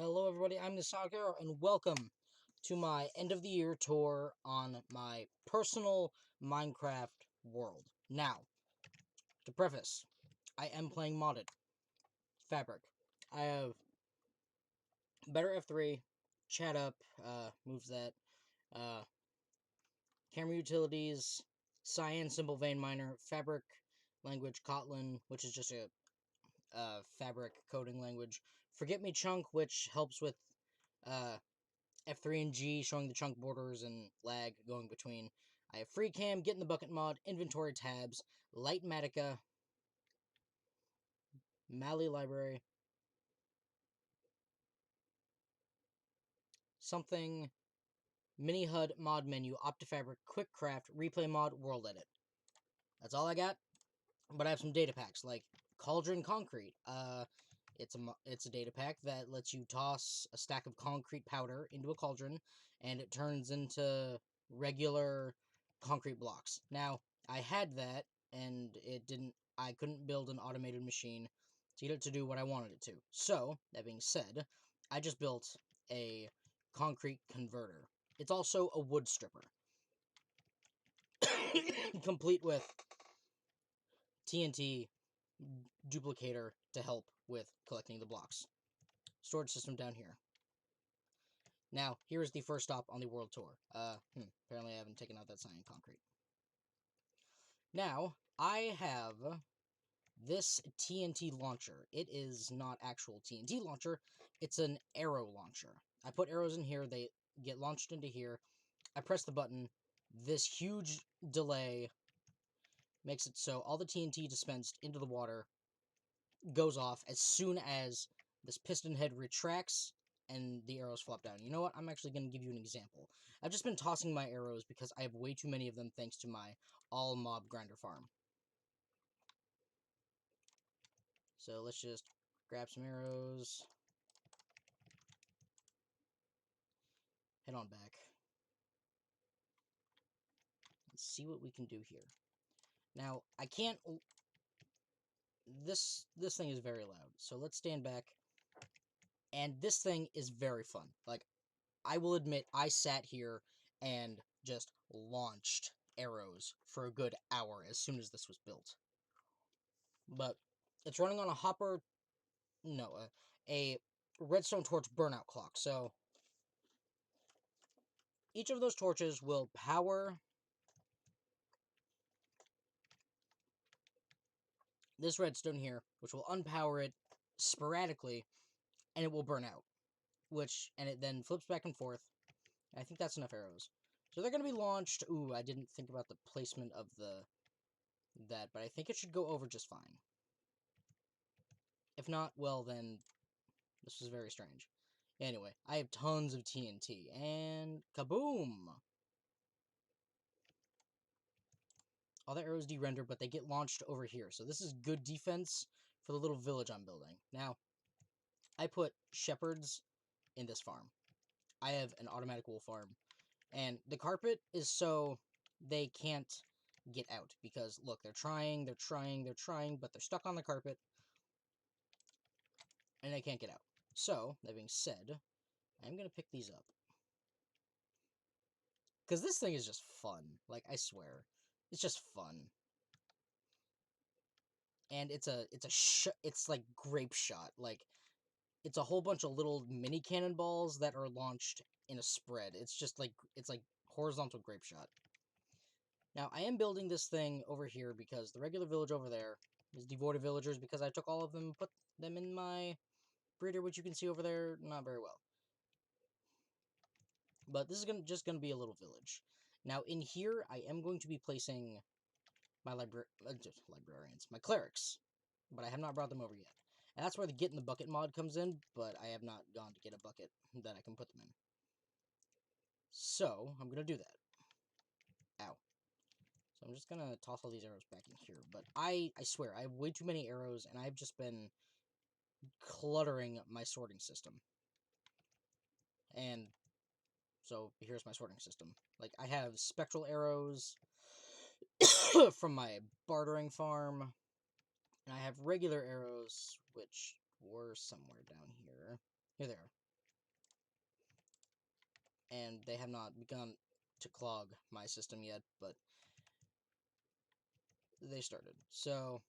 Hello, everybody. I'm the Sonic Arrow, and welcome to my end of the year tour on my personal Minecraft world. Now, to preface, I am playing modded Fabric. I have better F3, chat up, moves that, uh, camera utilities, cyan simple vein miner, fabric language Kotlin, which is just a fabric coding language, forget me chunk, which helps with uh F3 and G, showing the chunk borders and lag going between. I have free cam, get in the bucket mod, inventory tabs, Lightmatica, Mali library, something, mini HUD mod menu, Optifabric, quick craft, replay mod, world edit. That's all I got. But I have some data packs like Cauldron Concrete. It's a data pack that lets you toss a stack of concrete powder into a cauldron, and it turns into regular concrete blocks. Now, I had that, and it didn't. I couldn't build an automated machine to get it to do what I wanted it to. So, that being said, I just built a concrete converter. It's also a wood stripper, complete with TNT duplicator to help with collecting the blocks. Storage system down here. Now, here is the first stop on the world tour. Apparently I haven't taken out that cyan concrete. Now, I have this TNT launcher. It is not actual TNT launcher, it's an arrow launcher. I put arrows in here, they get launched into here. I press the button, this huge delay makes it so all the TNT dispensed into the water goes off as soon as this piston head retracts and the arrows flop down. You know what? I'm actually going to give you an example. I've just been tossing my arrows because I have way too many of them thanks to my all mob grinder farm. So let's just grab some arrows. Head on back. Let's see what we can do here. Now, I can't... This thing is very loud, so let's stand back. And this thing is very fun. Like, I will admit, I sat here and just launched arrows for a good hour as soon as this was built. But it's running on a hopper, no, a redstone torch burnout clock. So each of those torches will power this redstone here, which will unpower it sporadically, and it will burn out. And it then flips back and forth. I think that's enough arrows. So they're going to be launched. Ooh, I didn't think about the placement of that, but I think it should go over just fine. If not, well then, this was very strange. Anyway, I have tons of TNT, and kaboom! All the arrows de-render, but they get launched over here. So this is good defense for the little village I'm building. Now, I put shepherds in this farm. I have an automatic wool farm. And the carpet is so they can't get out. Because, look, they're trying, but they're stuck on the carpet. And they can't get out. So, that being said, I'm going to pick these up. Because this thing is just fun. Like, I swear. It's just fun. And it's like grape shot. Like, it's a whole bunch of little mini cannonballs that are launched in a spread. It's like horizontal grape shot. Now, I am building this thing over here because the regular village over there is devoid of villagers because I took all of them and put them in my breeder, which you can see over there not very well. But this is just going to be a little village. Now, in here, I am going to be placing my librarians, my clerics, but I have not brought them over yet. And that's where the get in the bucket mod comes in, but I have not gone to get a bucket that I can put them in. So, I'm going to do that. Ow. So I'm just going to toss all these arrows back in here, but I swear, I have way too many arrows, and I've just been cluttering my sorting system. And so, here's my sorting system. Like, I have spectral arrows from my bartering farm, and I have regular arrows, which were somewhere down here. Here they are. and they have not begun to clog my system yet, but they started. So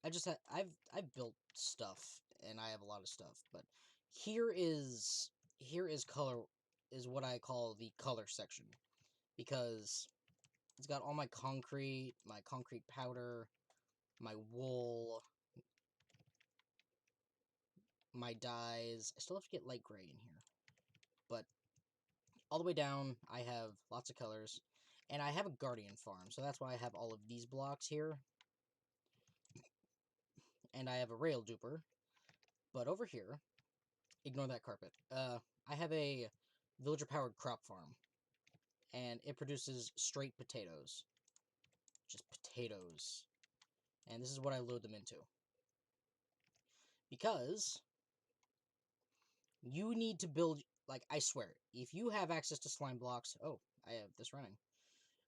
I've built stuff, and I have a lot of stuff, but here is color, is what I call the color section, because it's got all my concrete powder, my wool, my dyes. I still have to get light gray in here, but all the way down I have lots of colors, and I have a guardian farm, so that's why I have all of these blocks here, and I have a rail duper. But over here, ignore that carpet. I have a villager powered crop farm, and it produces straight potatoes, just potatoes, and this is what I load them into, because you need to build, like, I swear, if you have access to slime blocks, oh, I have this running,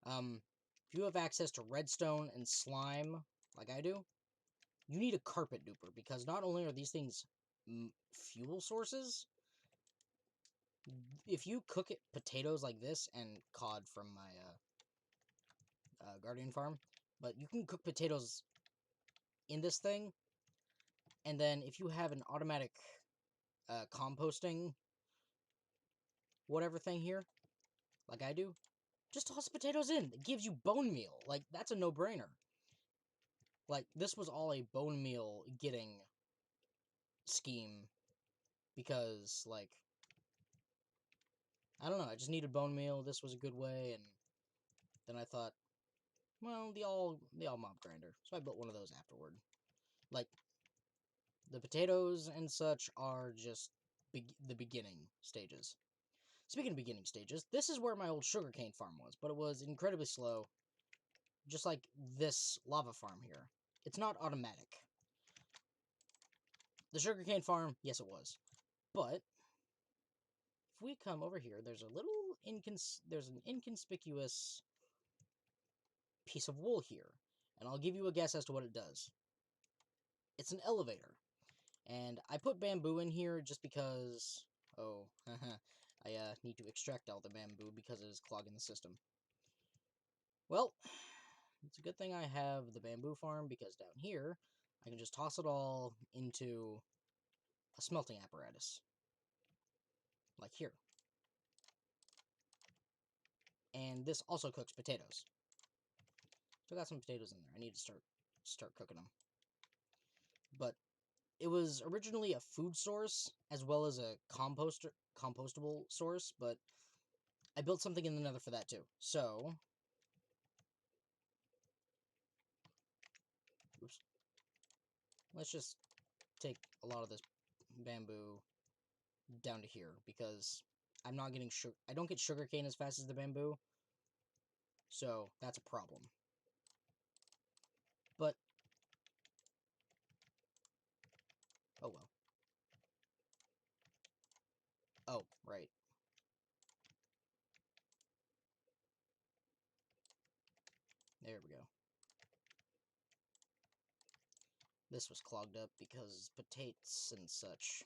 if you have access to redstone and slime, like I do, you need a carpet duper, because not only are these things fuel sources, if you cook it potatoes like this, and cod from my guardian farm, but you can cook potatoes in this thing, and then if you have an automatic composting whatever thing here, like I do, just toss potatoes in. It gives you bone meal. Like, that's a no-brainer. Like, this was all a bone meal getting scheme, because, like, I don't know, I just needed bone meal. This was a good way, and then I thought, well, the all mob grinder. So I built one of those afterward. Like, the potatoes and such are just the beginning stages. Speaking of beginning stages, this is where my old sugarcane farm was, but it was incredibly slow, just like this lava farm here. It's not automatic. The sugarcane farm, yes it was. But if we come over here, there's a little there's an inconspicuous piece of wool here, and I'll give you a guess as to what it does. It's an elevator, and I put bamboo in here just because, oh, I need to extract all the bamboo because it is clogging the system. Well, it's a good thing I have the bamboo farm, because down here, I can just toss it all into a smelting apparatus. Like here. And this also cooks potatoes. So I got some potatoes in there. I need to start cooking them. But it was originally a food source as well as a compostable source, but I built something in the nether for that too. So, oops. Let's just take a lot of this bamboo down to here, because I'm not getting sugar. I don't get sugarcane as fast as the bamboo, so that's a problem. But oh well. Oh, right. There we go. This was clogged up because potatoes and such.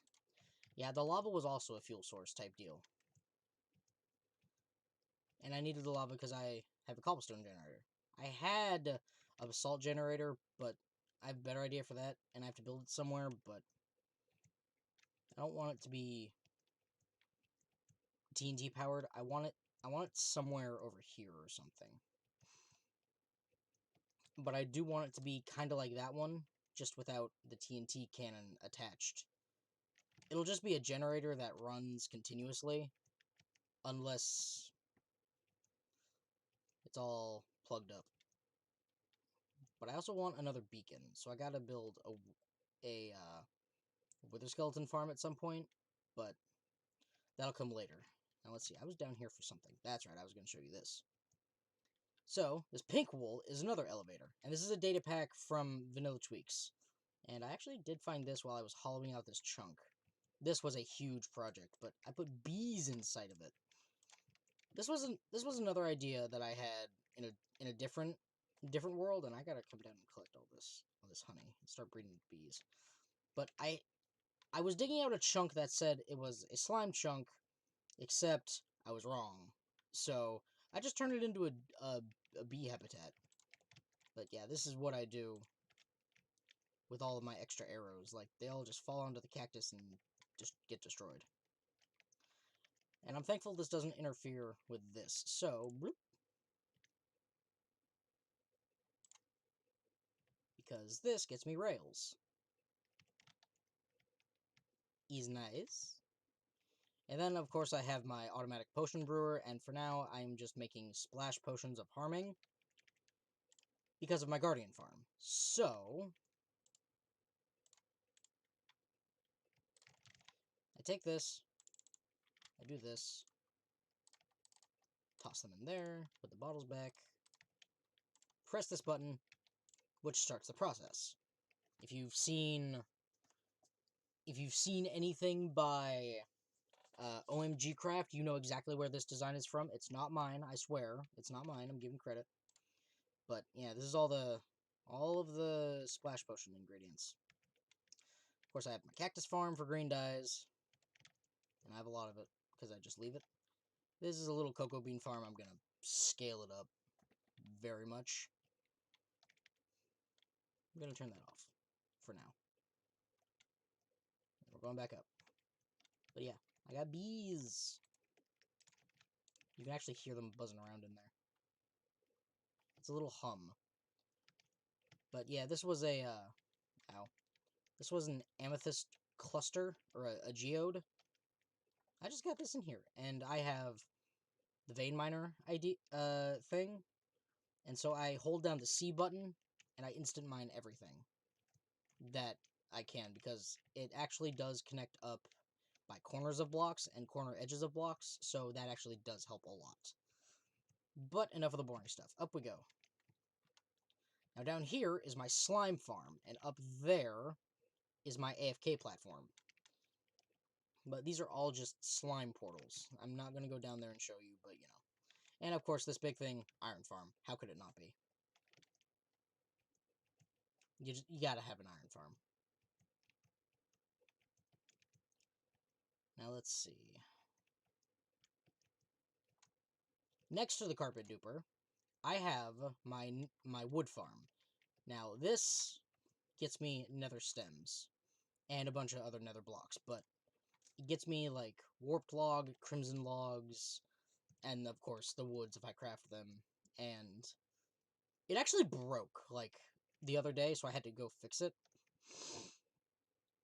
Yeah, the lava was also a fuel source type deal. And I needed the lava because I have a cobblestone generator. I had a basalt generator, but I have a better idea for that, and I have to build it somewhere, but I don't want it to be TNT powered. I want it somewhere over here or something. But I do want it to be kind of like that one, just without the TNT cannon attached. It'll just be a generator that runs continuously, unless it's all plugged up. But I also want another beacon, so I gotta build a wither skeleton farm at some point, but that'll come later. Now let's see, I was down here for something. That's right, I was going to show you this. So, this pink wool is another elevator, and this is a data pack from Vanilla Tweaks. And I actually did find this while I was hollowing out this chunk. This was a huge project, but I put bees inside of it. This was another idea that I had in a different world, and I gotta come down and collect all this honey and start breeding bees. But I was digging out a chunk that said it was a slime chunk, except I was wrong. So, I just turned it into a bee habitat. But yeah, this is what I do with all of my extra arrows. Like, they all just fall onto the cactus and just get destroyed. And I'm thankful this doesn't interfere with this. So, bloop. Because this gets me rails. Is nice. And then, of course, I have my automatic potion brewer, and for now, I'm just making splash potions of harming because of my guardian farm. So, I take this, I do this, toss them in there, put the bottles back, press this button, which starts the process. If you've seen anything by OMG Craft, you know exactly where this design is from. It's not mine, I swear. It's not mine. I'm giving credit. But yeah, this is all of the splash potion ingredients. Of course, I have my cactus farm for green dyes, and I have a lot of it because I just leave it. This is a little cocoa bean farm. I'm gonna scale it up very much. I'm gonna turn that off for now. We're going back up. But yeah, I got bees. You can actually hear them buzzing around in there. It's a little hum. But yeah, this was a, this was an amethyst cluster, or a geode. I just got this in here, and I have the vein miner thing, and so I hold down the C button, and I instant mine everything that I can, because it actually does connect up by corners of blocks and corner edges of blocks, so that actually does help a lot. But enough of the boring stuff. Up we go. Now down here is my slime farm, and up there is my AFK platform. But these are all just slime portals. I'm not going to go down there and show you, but you know. And of course, this big thing, iron farm. How could it not be? You gotta have an iron farm. Now let's see. Next to the carpet duper, I have my wood farm. Now this gets me nether stems and a bunch of other nether blocks, but it gets me like warped log, crimson logs, and of course the woods if I craft them. And it actually broke like the other day, so I had to go fix it.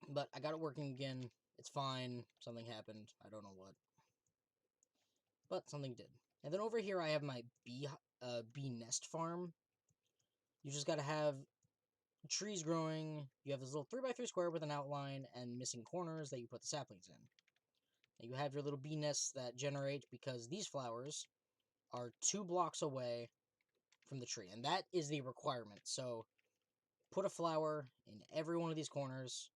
But I got it working again. It's fine. Something happened. I don't know what. But something did. And then over here I have my bee nest farm. You just gotta have trees growing. You have this little 3x3 square with an outline and missing corners that you put the saplings in. And you have your little bee nests that generate because these flowers are 2 blocks away from the tree. And that is the requirement. So put a flower in every one of these corners.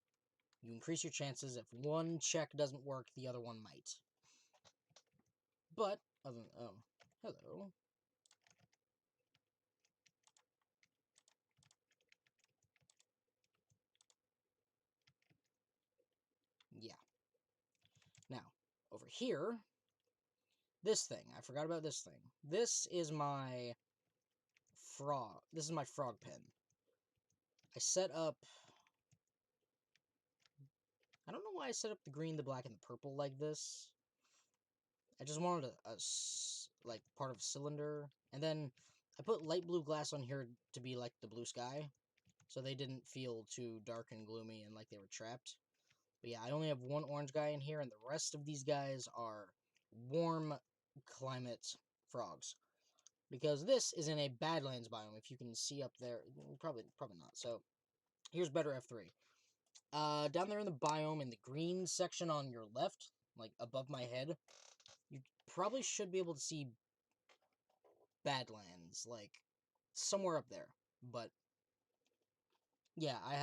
You increase your chances. If one check doesn't work, the other one might. But, other than, oh, hello. Yeah. Now, over here, this thing. I forgot about this thing. This is my frog. This is my frog pen. I set up... I don't know why I set up the green, the black, and the purple like this. I just wanted like, part of a cylinder. And then I put light blue glass on here to be like the blue sky, so they didn't feel too dark and gloomy and like they were trapped. But yeah, I only have one orange guy in here, and the rest of these guys are warm climate frogs. Because this is in a Badlands biome, if you can see up there. Probably not. So, here's better F3. Down there in the biome, in the green section on your left, like above my head, you probably should be able to see Badlands, like somewhere up there. But yeah, I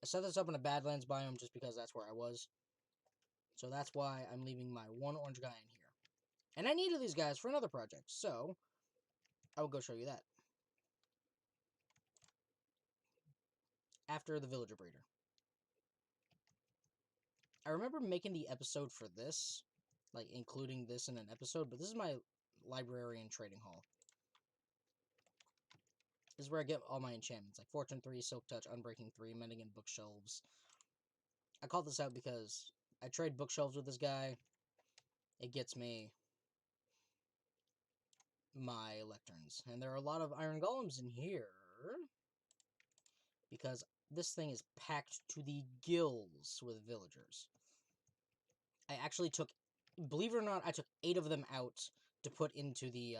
set this up in a Badlands biome just because that's where I was. So that's why I'm leaving my one orange guy in here. And I needed these guys for another project, so I will go show you that after the villager breeder. I remember making the episode for this like including this in an episode, but this is my library and trading hall. This is where I get all my enchantments, like Fortune 3, Silk Touch, Unbreaking 3, Mending, and Bookshelves. I called this out because I trade bookshelves with this guy. It gets me my lecterns. And there are a lot of iron golems in here, because this thing is packed to the gills with villagers. I actually took, believe it or not, I took 8 of them out to put into the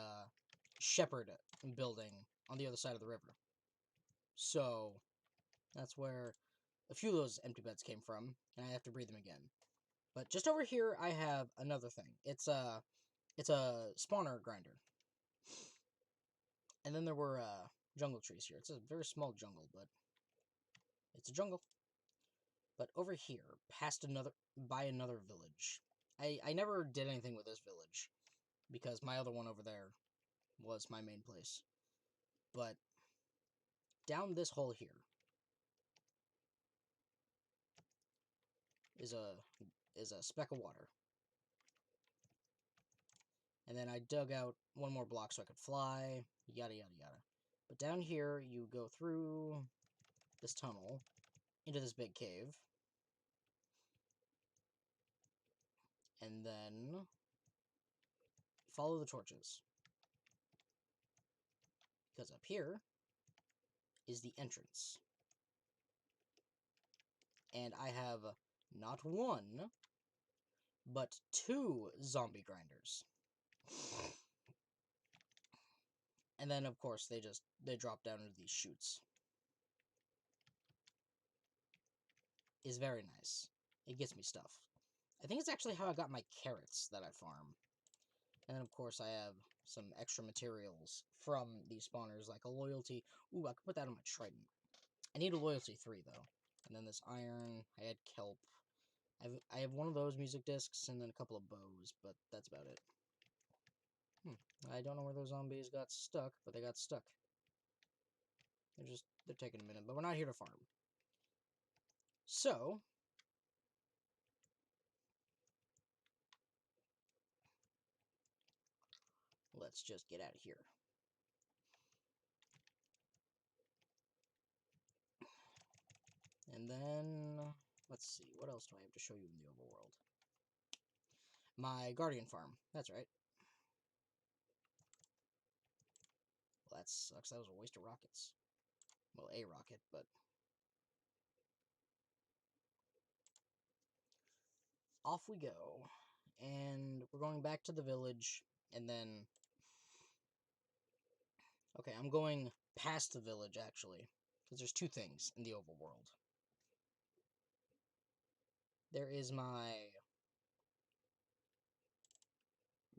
shepherd building on the other side of the river. So that's where a few of those empty beds came from, and I have to breed them again. But just over here, I have another thing. It's a spawner grinder. And then there were jungle trees here. It's a very small jungle, but it's a jungle. But over here, by another village. I never did anything with this village, because my other one over there was my main place. But down this hole here is a speck of water. And then I dug out one more block so I could fly, yada yada yada. But down here, you go through this tunnel into this big cave. And then follow the torches. Because up here is the entrance. And I have not one, but 2 zombie grinders. And then, of course, they drop down into these chutes. It's very nice. It gets me stuff. I think it's actually how I got my carrots that I farm. And then, of course, I have some extra materials from these spawners, like a loyalty. Ooh, I could put that on my trident. I need a loyalty 3, though. And then this iron. I had kelp. I have one of those music discs, and then a couple of bows, but that's about it. I don't know where those zombies got stuck, but they got stuck. They're taking a minute, but we're not here to farm. So, let's just get out of here. And then, let's see, what else do I have to show you in the overworld? My guardian farm, that's right. Well, that sucks, that was a waste of rockets. Well, a rocket, but... Off we go. And we're going back to the village, and then... Okay, I'm going past the village, actually. Because there's 2 things in the overworld. There is my...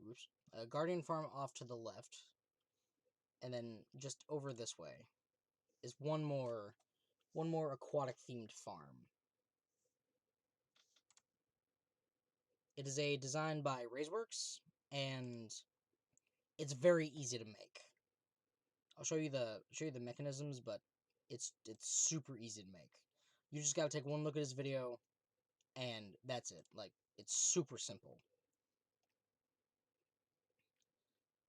Oops. Guardian farm off to the left. And then just over this way is one more aquatic themed farm. It is a design by Razeworks, and it's very easy to make. I'll show you the mechanisms, but it's super easy to make. You just gotta take one look at his video, and that's it. Like, it's super simple.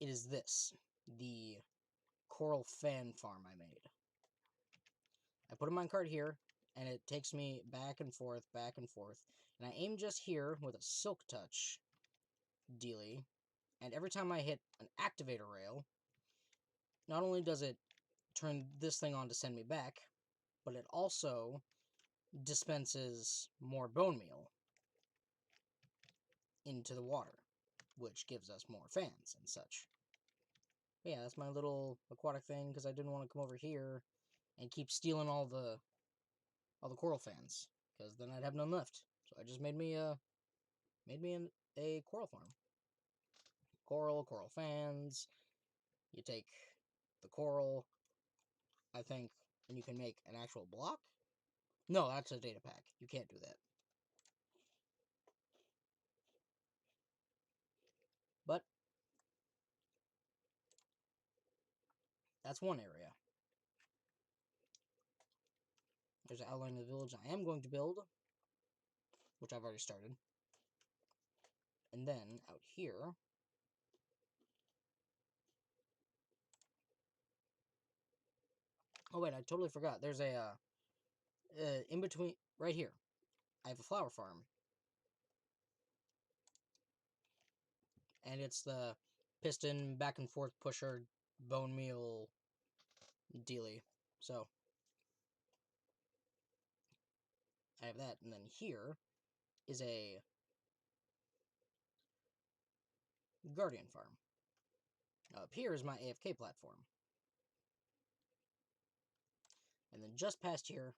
It is this, the coral fan farm I made. I put a minecart here, and it takes me back and forth, and I aim just here with a silk touch dealy, and every time I hit an activator rail, not only does it turn this thing on to send me back, but it also dispenses more bone meal into the water, which gives us more fans and such. But yeah, that's my little aquatic thing, because I didn't want to come over here and keep stealing all the coral fans, because then I'd have none left. So I just made me a coral farm. Coral fans. You take the coral, I think, and you can make an actual block. No, that's a data pack. You can't do that. But that's one area. There's an outline of the village I am going to build, which I've already started. And then, out here... Oh, wait, I totally forgot. There's a, in between... Right here. I have a flower farm. And it's the piston back and forth pusher bone meal dealy. So, I have that. And then here is a Guardian farm. Up here is my AFK platform. And then just past here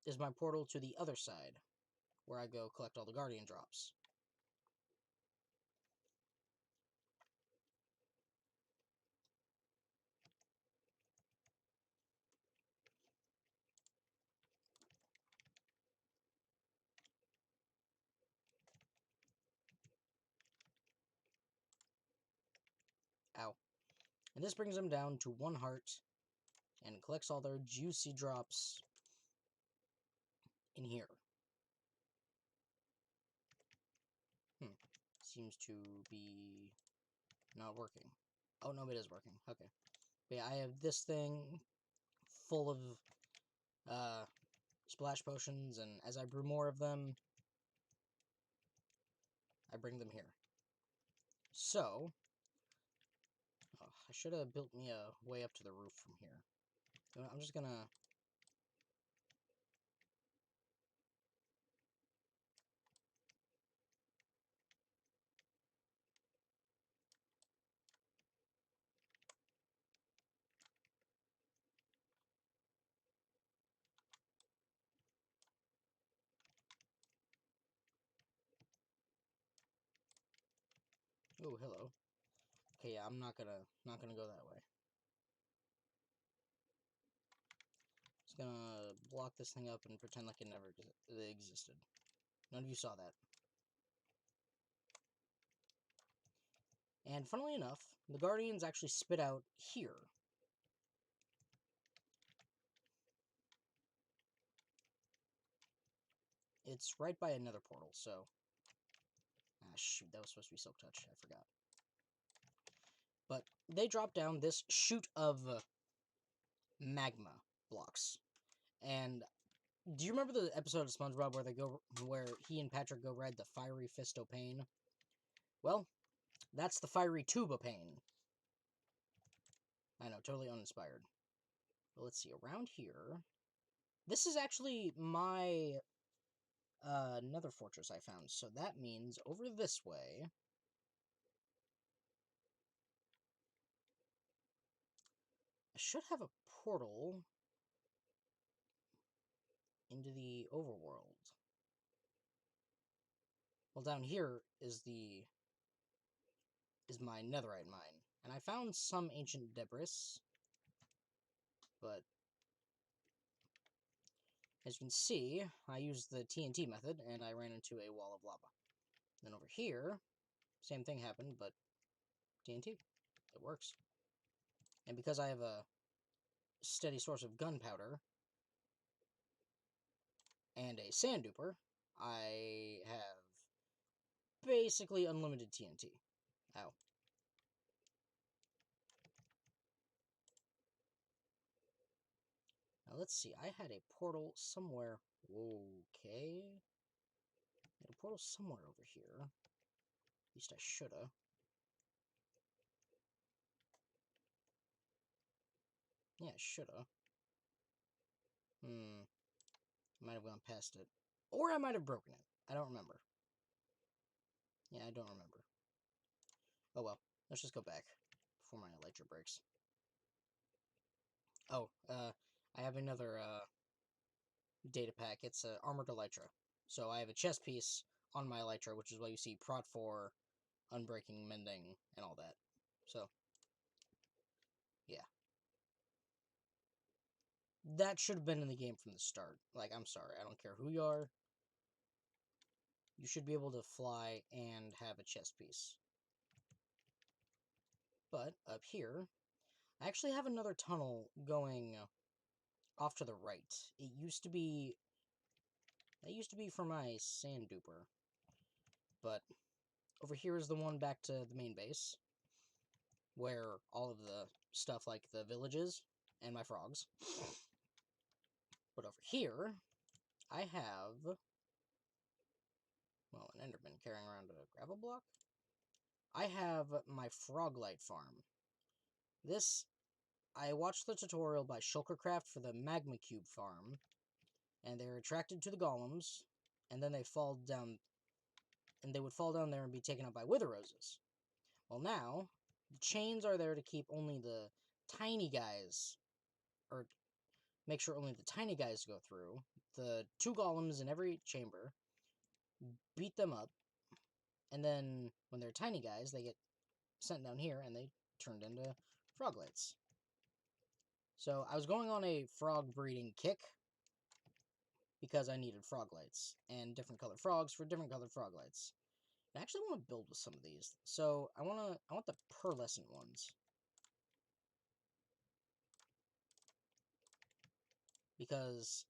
is my portal to the other side, where I go collect all the Guardian drops. Ow. And this brings them down to 1 heart, and collects all their juicy drops in here. Seems to be not working. Oh, no, it is working. Okay. But yeah, I have this thing full of splash potions, and as I brew more of them, I bring them here. So, I should have built me a way up to the roof from here. You know, I'm just gonna... Oh, hello. Okay, yeah, I'm not gonna go that way. Just gonna block this thing up and pretend like it never existed. None of you saw that. And funnily enough, the Guardians actually spit out here. It's right by another portal, so... Ah, shoot, that was supposed to be Silk Touch. I forgot. But they drop down this chute of magma blocks. And do you remember the episode of SpongeBob where he and Patrick go ride the fiery fist o' pain? Well, that's the fiery tube of pain. I know, totally uninspired. But let's see, around here... This is actually my nether fortress I found, so that means over this way... I should have a portal into the overworld. Well, down here is my netherite mine. And I found some ancient debris, but as you can see, I used the TNT method, and I ran into a wall of lava. Then over here, same thing happened, but TNT. It works. And because I have a steady source of gunpowder and a sand duper, I have basically unlimited TNT. Ow. Now let's see, I had a portal somewhere. Okay. I had a portal somewhere over here. At least I shoulda. Yeah, I shoulda. I might have gone past it. Or I might have broken it. I don't remember. Yeah, I don't remember. Oh well. Let's just go back before my elytra breaks. Oh, I have another, data pack. It's armored elytra. So I have a chest piece on my elytra, which is why you see prot 4, unbreaking, mending, and all that. So, yeah. That should have been in the game from the start. Like, I'm sorry, I don't care who you are. You should be able to fly and have a chest piece. But, up here, I actually have another tunnel going off to the right. That used to be for my sand duper. but over here is the one back to the main base, where all of the stuff like the villages and my frogs. But over here, I have, well, an enderman carrying around a gravel block. I have my Froglight farm. This, I watched the tutorial by Shulkercraft for the Magma Cube farm, and they're attracted to the golems, and then they fall down, and they would fall down there and be taken up by wither roses. Well, now, the chains are there to keep only the tiny guys, or make sure only the tiny guys go through. The 2 golems in every chamber, beat them up, and then when they're tiny guys, they get sent down here and they turned into froglights. So I was going on a frog breeding kick because I needed froglights and different colored frogs for different colored froglights. I actually want to build with some of these. So I want the pearlescent ones. Because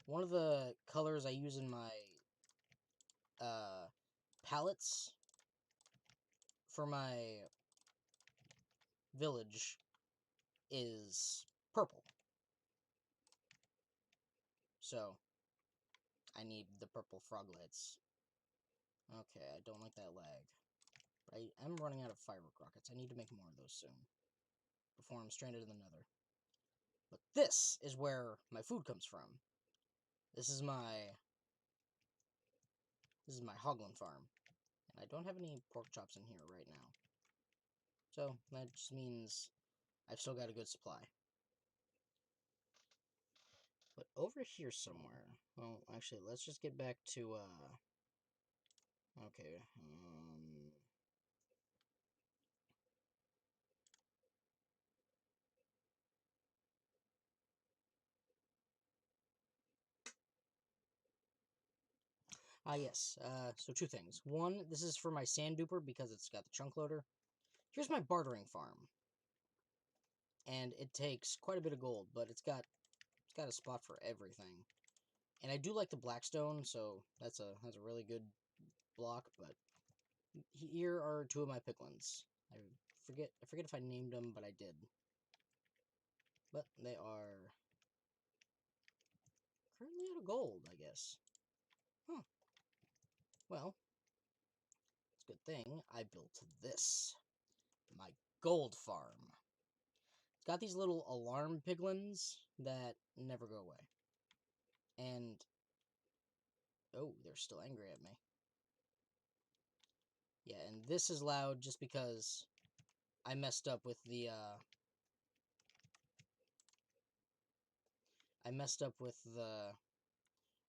one of the colors I use in my palettes for my village is purple. So I need the purple froglights. Okay, I don't like that lag. But I am running out of firework rockets. I need to make more of those soon. Before I'm stranded in the nether. But this is where my food comes from. This is my hoglin farm. And I don't have any pork chops in here right now. So that just means I've still got a good supply. But over here somewhere, well, actually, let's just get back to, okay, yes, so 2 things. One, this is for my sand duper because it's got the chunk loader. Here's my bartering farm. And it takes quite a bit of gold, but it's got a spot for everything. And I do like the blackstone, so that's a really good block, but here are 2 of my piglins. I forget if I named them, but I did. But they are currently out of gold, I guess. Huh. Well, it's a good thing I built this. My gold farm. It's got these little alarm piglins that never go away. And, oh, they're still angry at me. Yeah, and this is loud just because I messed up with the,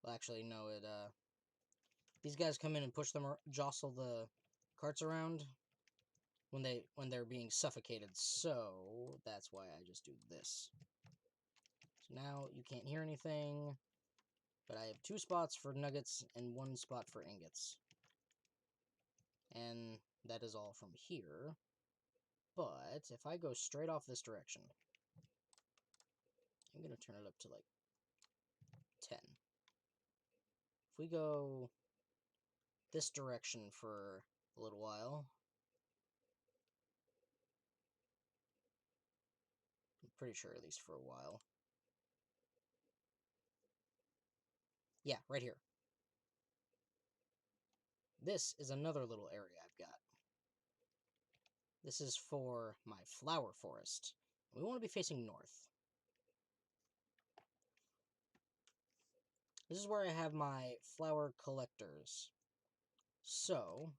well, actually, no, these guys come in and push them, jostle the carts around when they're being suffocated, so that's why I just do this. So now you can't hear anything, but I have 2 spots for nuggets and 1 spot for ingots. And that is all from here. But if I go straight off this direction, I'm going to turn it up to like 10. If we go this direction for a little while, I'm pretty sure at least for a while. Yeah, right here. This is another little area I've got. This is for my flower forest. We want to be facing north. This is where I have my flower collectors. So,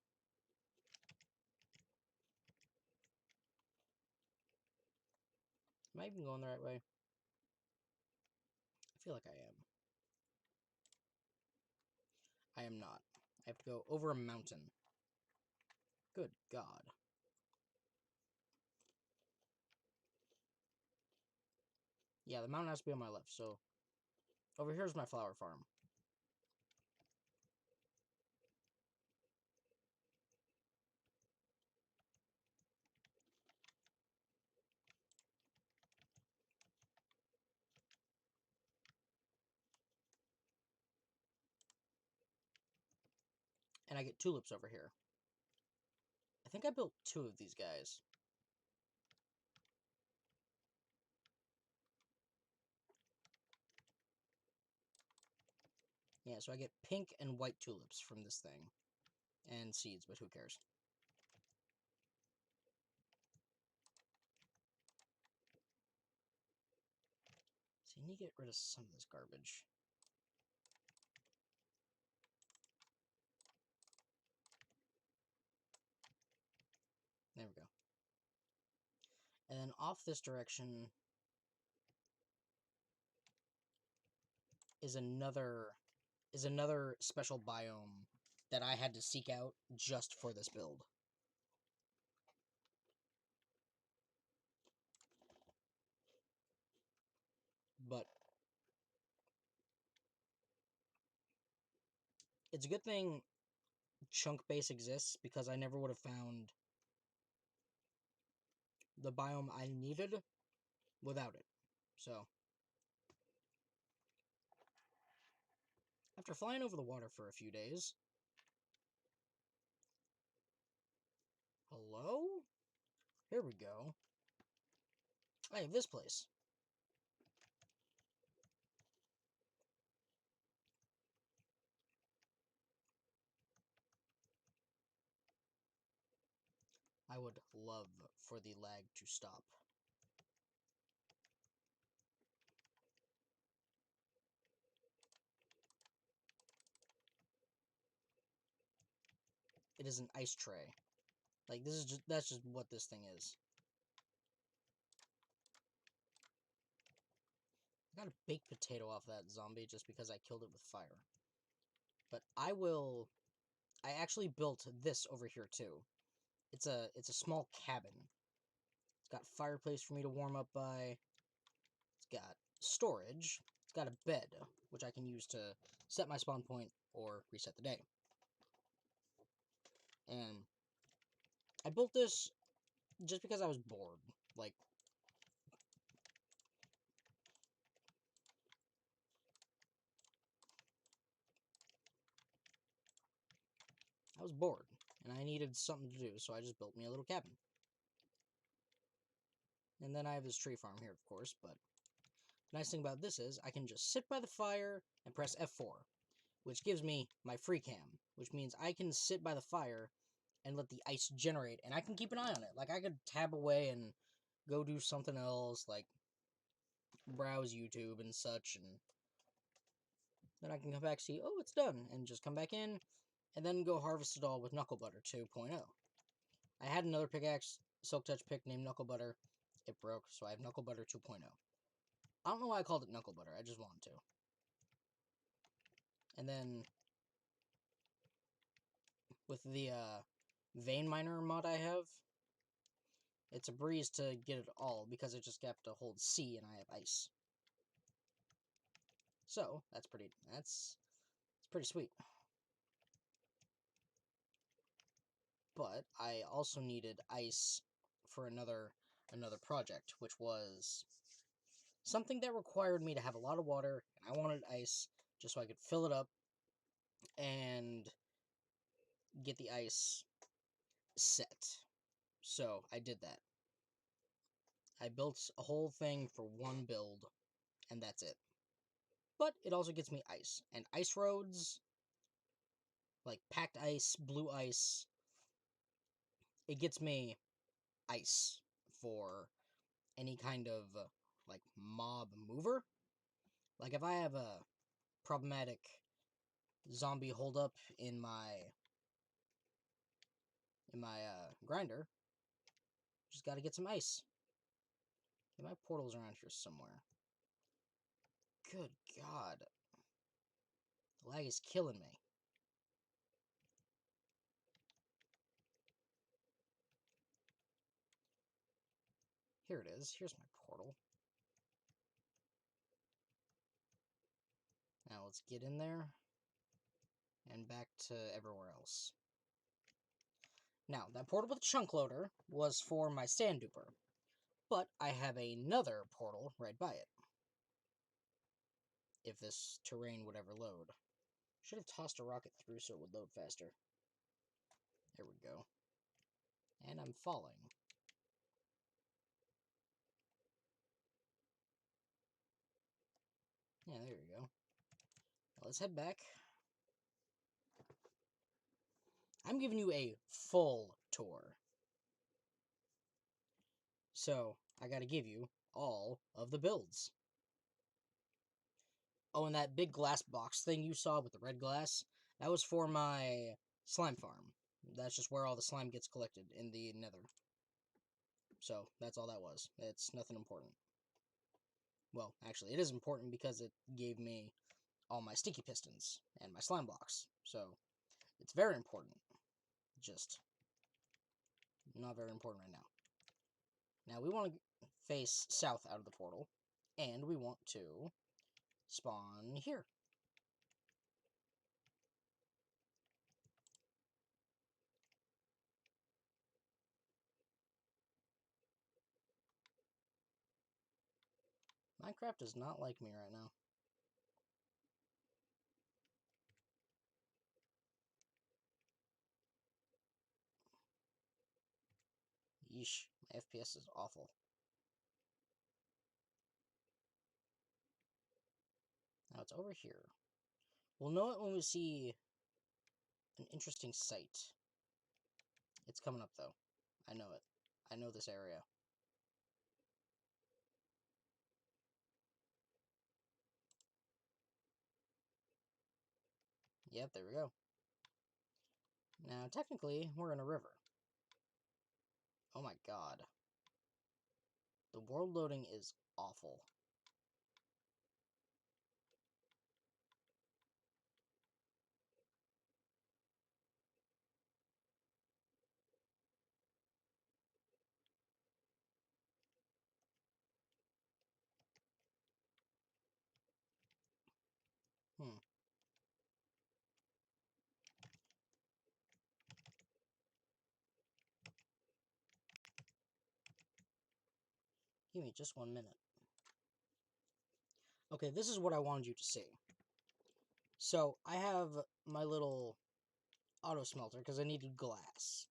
am I even going the right way? I feel like I am. I am not. I have to go over a mountain. Good God. Yeah, the mountain has to be on my left, so over here's my flower farm. And I get tulips over here. I think I built 2 of these guys. Yeah, so I get pink and white tulips from this thing. And seeds, but who cares? So you need to get rid of some of this garbage. There we go. And then off this direction is another special biome that I had to seek out just for this build. But it's a good thing chunk base exists, because I never would have found the biome I needed without it. So after flying over the water for a few days... Hello? Here we go. I have this place. I would love for the lag to stop. It is an ice tray. Like, this is that's just what this thing is. I got a baked potato off that zombie just because I killed it with fire. But I actually built this over here too. It's a small cabin. It's got a fireplace for me to warm up by. It's got storage. It's got a bed, which I can use to set my spawn point or reset the day. And I built this just because I was bored. Like, I was bored, and I needed something to do, so I just built me a little cabin. And then I have this tree farm here, of course, but the nice thing about this is I can just sit by the fire and press F4, which gives me my free cam, which means I can sit by the fire and let the ice generate, and I can keep an eye on it. Like, I could tab away and go do something else, like browse YouTube and such, and then I can come back, see, oh, it's done, and just come back in, and then go harvest it all with Knuckle Butter 2.0. I had another pickaxe, Silk Touch pick named Knuckle Butter. It broke, so I have Knuckle Butter 2.0. I don't know why I called it Knuckle Butter, I just wanted to. And then, with the Vein Miner mod I have, it's a breeze to get it all, because I just have to hold C and I have ice. So, that's pretty sweet. But I also needed ice for another project, which was something that required me to have a lot of water, and I wanted ice just so I could fill it up and get the ice set. So I did that. I built a whole thing for one build, and that's it. But it also gets me ice, and ice roads, like packed ice, blue ice, it gets me ice for any kind of like mob mover. Like, if I have a problematic zombie holdup in my grinder, just gotta get some ice. Okay, my portal's around here somewhere. Good God. The lag is killing me. Here it is. Here's my portal. Now let's get in there and back to everywhere else. Now, that portal with the chunk loader was for my sand duper, but I have another portal right by it. If this terrain would ever load. Should have tossed a rocket through so it would load faster. There we go. And I'm falling. Yeah, there we go. Now let's head back. I'm giving you a full tour. So, I gotta give you all of the builds. Oh, and that big glass box thing you saw with the red glass, that was for my slime farm. That's just where all the slime gets collected in the nether. So, that's all that was. It's nothing important. Well, actually, it is important because it gave me all my sticky pistons and my slime blocks. So, it's very important. Just not very important right now. Now, we want to face south out of the portal, and we want to spawn here. Minecraft does not like me right now. Yeesh, my FPS is awful. Now it's over here. We'll know it when we see an interesting sight. It's coming up, though. I know it. I know this area. Yep, there we go. Now, technically, we're in a river. Oh my god. The world loading is awful. Hmm. Give me just 1 minute. Okay, this is what I wanted you to see. So, I have my little auto smelter because I needed glass.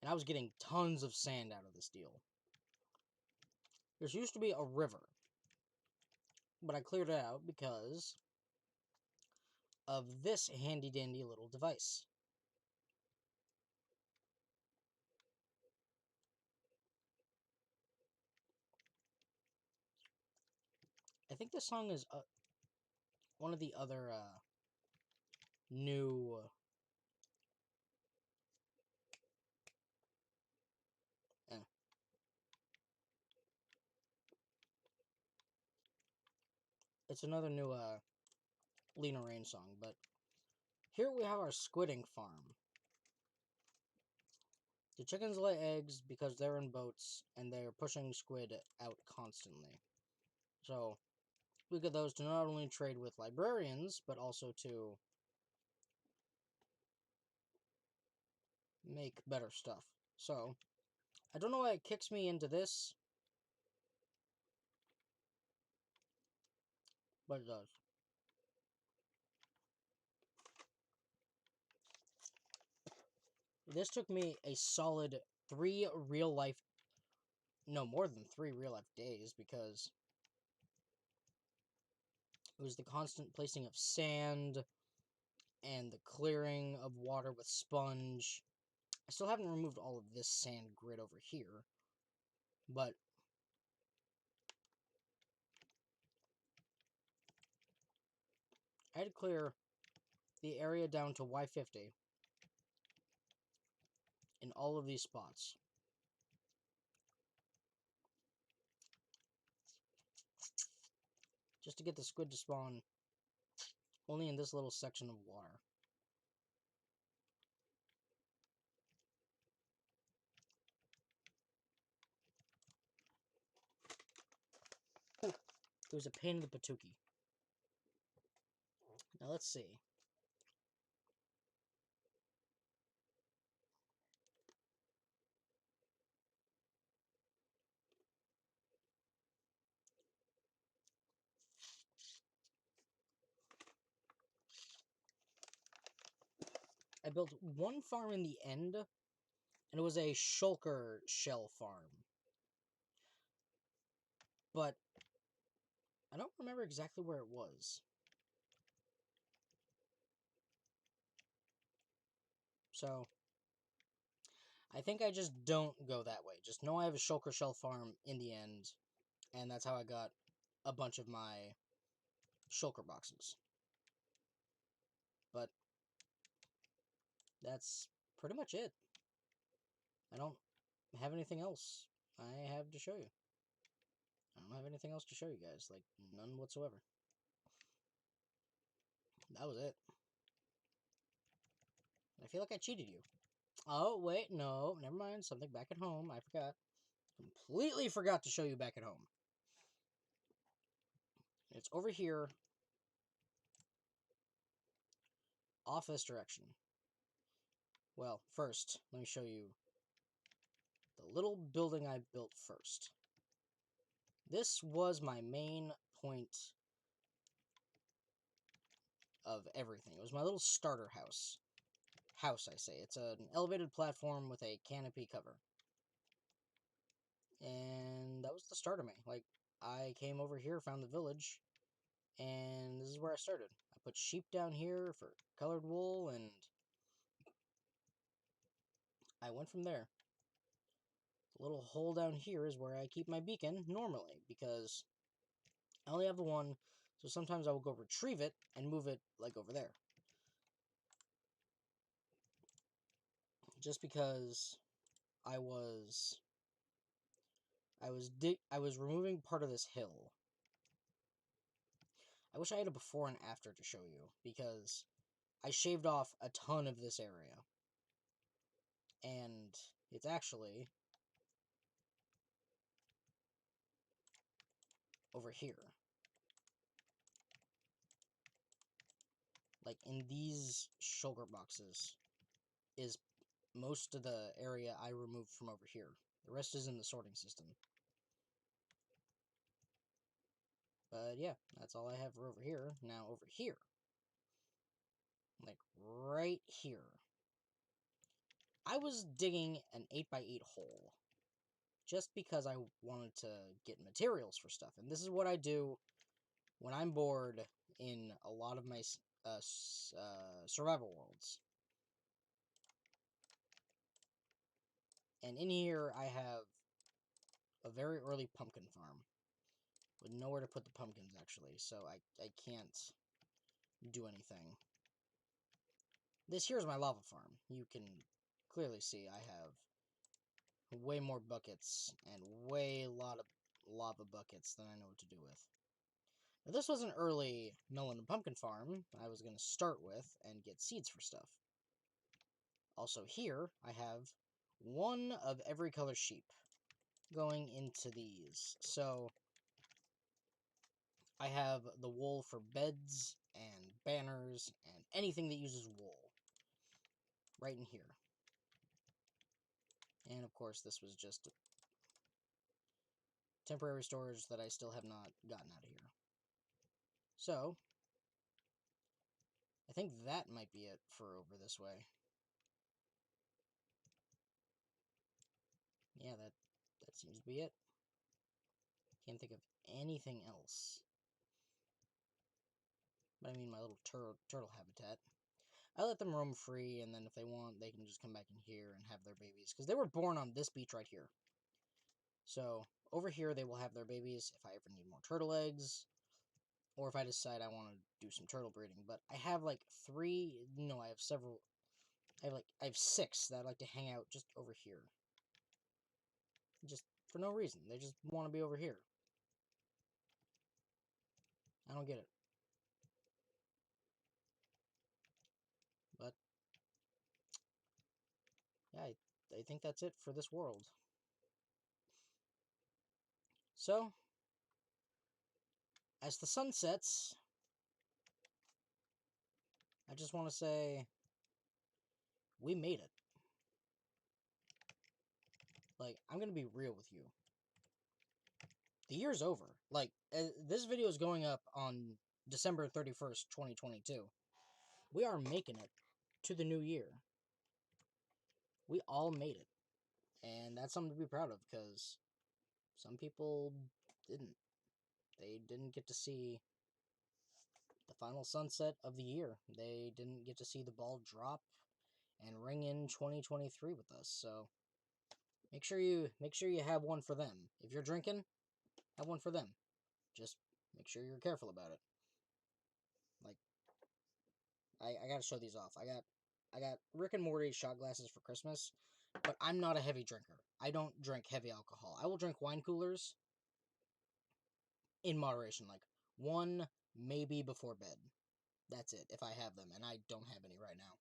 And I was getting tons of sand out of this deal. There used to be a river, but I cleared it out because of this handy-dandy little device. I think this song is one of the other new... It's another new Lena Rain song, but here we have our squidding farm. The chickens lay eggs because they're in boats, and they're pushing squid out constantly. So, we get those to not only trade with librarians, but also to make better stuff. So, I don't know why it kicks me into this, but it does. This took me a solid 3 real life, no, more than 3 real life days, because it was the constant placing of sand and the clearing of water with sponge. I still haven't removed all of this sand grid over here, but I had to clear the area down to Y50 in all of these spots. Just to get the squid to spawn only in this little section of water. It was a pain in the patookie. Now let's see. I built one farm in the end, and it was a shulker shell farm. But I don't remember exactly where it was. So I think I just don't go that way. Just know I have a shulker shell farm in the end, and that's how I got a bunch of my shulker boxes. But that's pretty much it. I don't have anything else I have to show you. I don't have anything else to show you guys. Like, none whatsoever. That was it. I feel like I cheated you. Oh, wait, no. Never mind. Something back at home. I forgot. Completely forgot to show you back at home. It's over here. Off this direction. Well, first, let me show you the little building I built first. This was my main point of everything. It was my little starter house. House, I say. It's an elevated platform with a canopy cover. And that was the start of me. Like, I came over here, found the village, and this is where I started. I put sheep down here for colored wool, and I went from there. The little hole down here is where I keep my beacon normally, because I only have the one, so sometimes I will go retrieve it and move it, like, over there. Just because I was removing part of this hill. I wish I had a before and after to show you, because I shaved off a ton of this area. And it's actually over here. Like, in these sugar boxes is most of the area I removed from over here. The rest is in the sorting system. But yeah, that's all I have for over here. Now over here, like right here, I was digging an 8x8 hole just because I wanted to get materials for stuff. And this is what I do when I'm bored in a lot of my survival worlds. And in here, I have a very early pumpkin farm with nowhere to put the pumpkins, actually, so I can't do anything. This here's my lava farm. You can clearly see I have way more buckets and a lot of lava buckets than I know what to do with. Now, this was an early melon and pumpkin farm I was going to start with and get seeds for stuff. Also here, I have one of every color sheep going into these. So I have the wool for beds and banners and anything that uses wool right in here. And of course, this was just temporary storage that I still have not gotten out of here. So I think that might be it for over this way. Yeah, that seems to be it. Can't think of anything else. But I mean my little turtle habitat. I let them roam free, and then if they want, they can just come back in here and have their babies. Because they were born on this beach right here. So, over here they will have their babies if I ever need more turtle eggs. Or if I decide I want to do some turtle breeding. But I have like I have several. I have 6 that I like to hang out just over here. Just for no reason. They just want to be over here. I don't get it. But, yeah, I think that's it for this world. So, as the sun sets, I just want to say, we made it. Like, I'm going to be real with you. The year's over. Like, this video is going up on December 31st, 2022. We are making it to the new year. We all made it. And that's something to be proud of, because some people didn't. They didn't get to see the final sunset of the year. They didn't get to see the ball drop and ring in 2023 with us. So make sure you have one for them. If you're drinking, have one for them. Just make sure you're careful about it. Like, I gotta show these off. I got Rick and Morty shot glasses for Christmas, but I'm not a heavy drinker. I don't drink heavy alcohol. I will drink wine coolers in moderation, like one maybe before bed. That's it, if I have them, and I don't have any right now.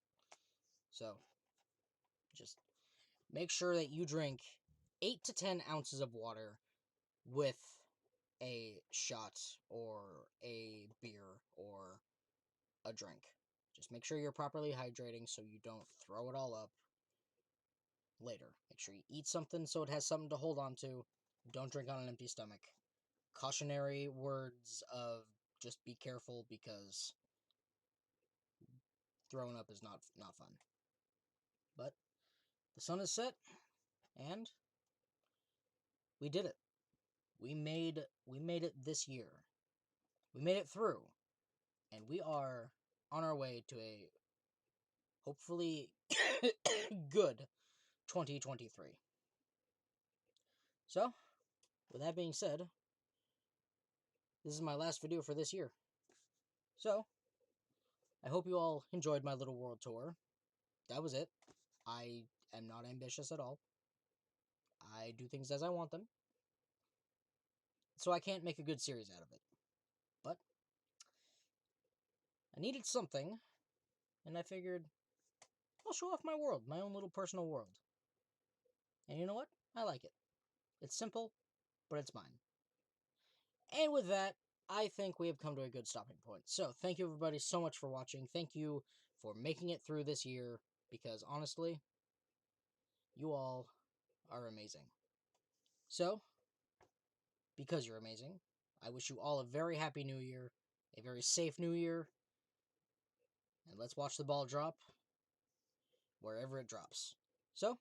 So just make sure that you drink 8 to 10 ounces of water with a shot or a beer or a drink. Just make sure you're properly hydrating so you don't throw it all up later. Make sure you eat something so it has something to hold on to. Don't drink on an empty stomach. Cautionary words of just be careful, because throwing up is not fun. But the sun is set, and we did it. We made it this year. We made it through, and we are on our way to a hopefully good 2023. So, with that being said, this is my last video for this year. So, I hope you all enjoyed my little world tour. That was it. I am not ambitious at all. I do things as I want them. So I can't make a good series out of it. But I needed something, and I figured I'll show off my world, my own little personal world. And you know what? I like it. It's simple, but it's mine. And with that, I think we have come to a good stopping point. So, thank you everybody so much for watching. Thank you for making it through this year, because honestly, you all are amazing. So, because you're amazing, I wish you all a very happy new year, a very safe new year, and let's watch the ball drop wherever it drops. So,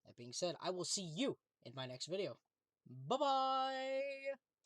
that being said, I will see you in my next video. Bye-bye!